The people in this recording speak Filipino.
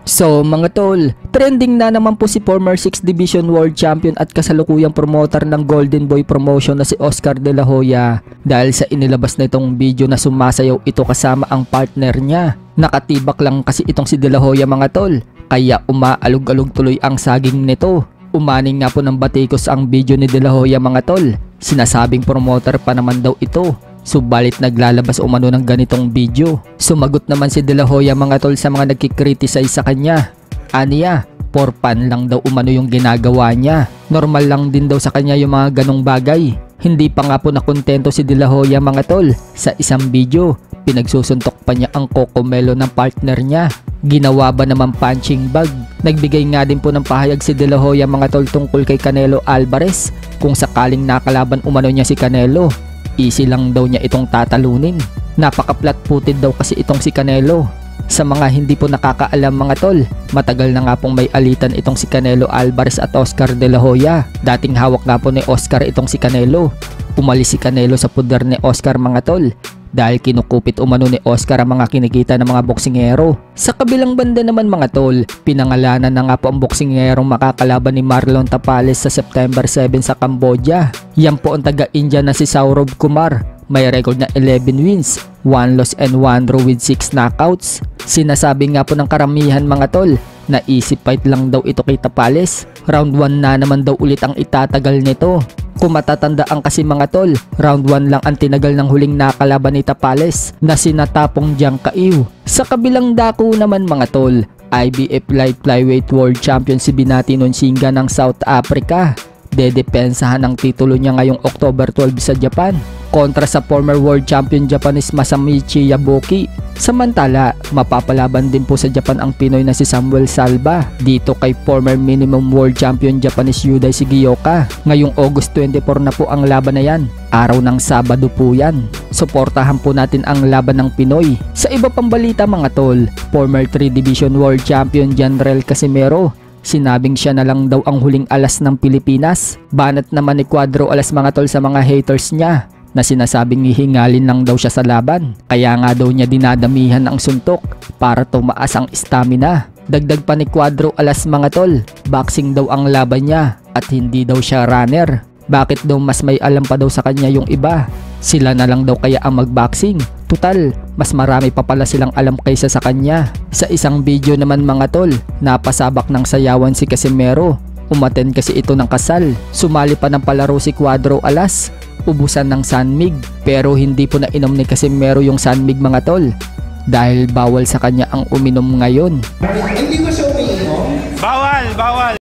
So mga tol, trending na naman po si former 6th Division World Champion at kasalukuyang promoter ng Golden Boy Promotion na si Oscar De La Hoya dahil sa inilabas na itong video na sumasayaw ito kasama ang partner niya. Nakatibak lang kasi itong si De La Hoya mga tol, kaya umaalog-alog tuloy ang saging nito. Umaning nga po ng batikos ang video ni De La Hoya mga tol, sinasabing promoter pa naman daw ito. Subalit naglalabas umano ng ganitong video. Sumagot naman si De La Hoya mga tol sa mga nagkikriticize sa kanya. Aniya, for fun lang daw umano yung ginagawa niya. Normal lang din daw sa kanya yung mga ganong bagay. Hindi pa nga po nakontento si De La Hoya mga tol. Sa isang video, pinagsusuntok pa niya ang Cocomelo ng partner niya. Ginawa ba naman punching bag? Nagbigay nga din po ng pahayag si De La Hoya mga tol tungkol kay Canelo Alvarez kung sakaling nakalaban umano niya si Canelo. Easy lang daw niya itong tatalunin. Napaka-flat-footed daw kasi itong si Canelo. Sa mga hindi po nakakaalam mga tol, matagal na nga pong may alitan itong si Canelo Alvarez at Oscar De La Hoya. Dating hawak nga po ni Oscar itong si Canelo. Umalis si Canelo sa puder ni Oscar mga tol dahil kinukupit umano ni Oscar ang mga kinikita ng mga boksingero. Sa kabilang banda naman mga tol, pinangalanan na nga po ang boksingerong makakalaban ni Marlon Tapales sa September 7 sa Cambodia. Yan po ang taga-India na si Saurabh Kumar. May record na 11 wins, 1 loss and 1 draw with 6 knockouts. Sinasabi nga po ng karamihan mga tol na easy fight lang daw ito kay Tapales. Round 1 na naman daw ulit ang itatagal nito. Kung matatandaan kasi mga tol, round 1 lang ang tinagal ng huling nakalaban ni Tapales na sinatapong Jiang Kaiu. Sa kabilang dako naman mga tol, IBF Light Flyweight World Champion si Binati Nonsinga ng South Africa. Dedepensahan ang titulo niya ngayong October 12 sa Japan kontra sa former world champion Japanese Masamichi Yabuki. Samantala, mapapalaban din po sa Japan ang Pinoy na si Samuel Salva dito kay former minimum world champion Japanese Yudai Shigeoka. Ngayong August 24 na po ang laban na yan. Araw ng Sabado po yan. Suportahan po natin ang laban ng Pinoy. Sa iba pang balita mga tol, former 3 Division world champion Janrel Casimero, sinabing siya na lang daw ang huling alas ng Pilipinas. Banat naman ni Cuadro Alas mga tol sa mga haters niya na sinasabing hihingalin lang daw siya sa laban. Kaya nga daw niya dinadamihan ang suntok para tumaas ang stamina. Dagdag pa ni Cuadro Alas mga tol, boxing daw ang laban niya at hindi daw siya runner. Bakit daw mas may alam pa daw sa kanya yung iba? Sila na lang daw kaya ang magboxing. Tutal, mas marami pa pala silang alam kaysa sa kanya. Sa isang video naman mga tol, napasabak ng sayawan si Casimero. Umaten kasi ito ng kasal. Sumali pa ng palaro si Cuadro Alas. Ubusan ng Sanmig, pero hindi po nainom ni Casimero yung Sanmig mga tol dahil bawal sa kanya ang uminom ngayon. Hindi ko siya umiinom? Bawal!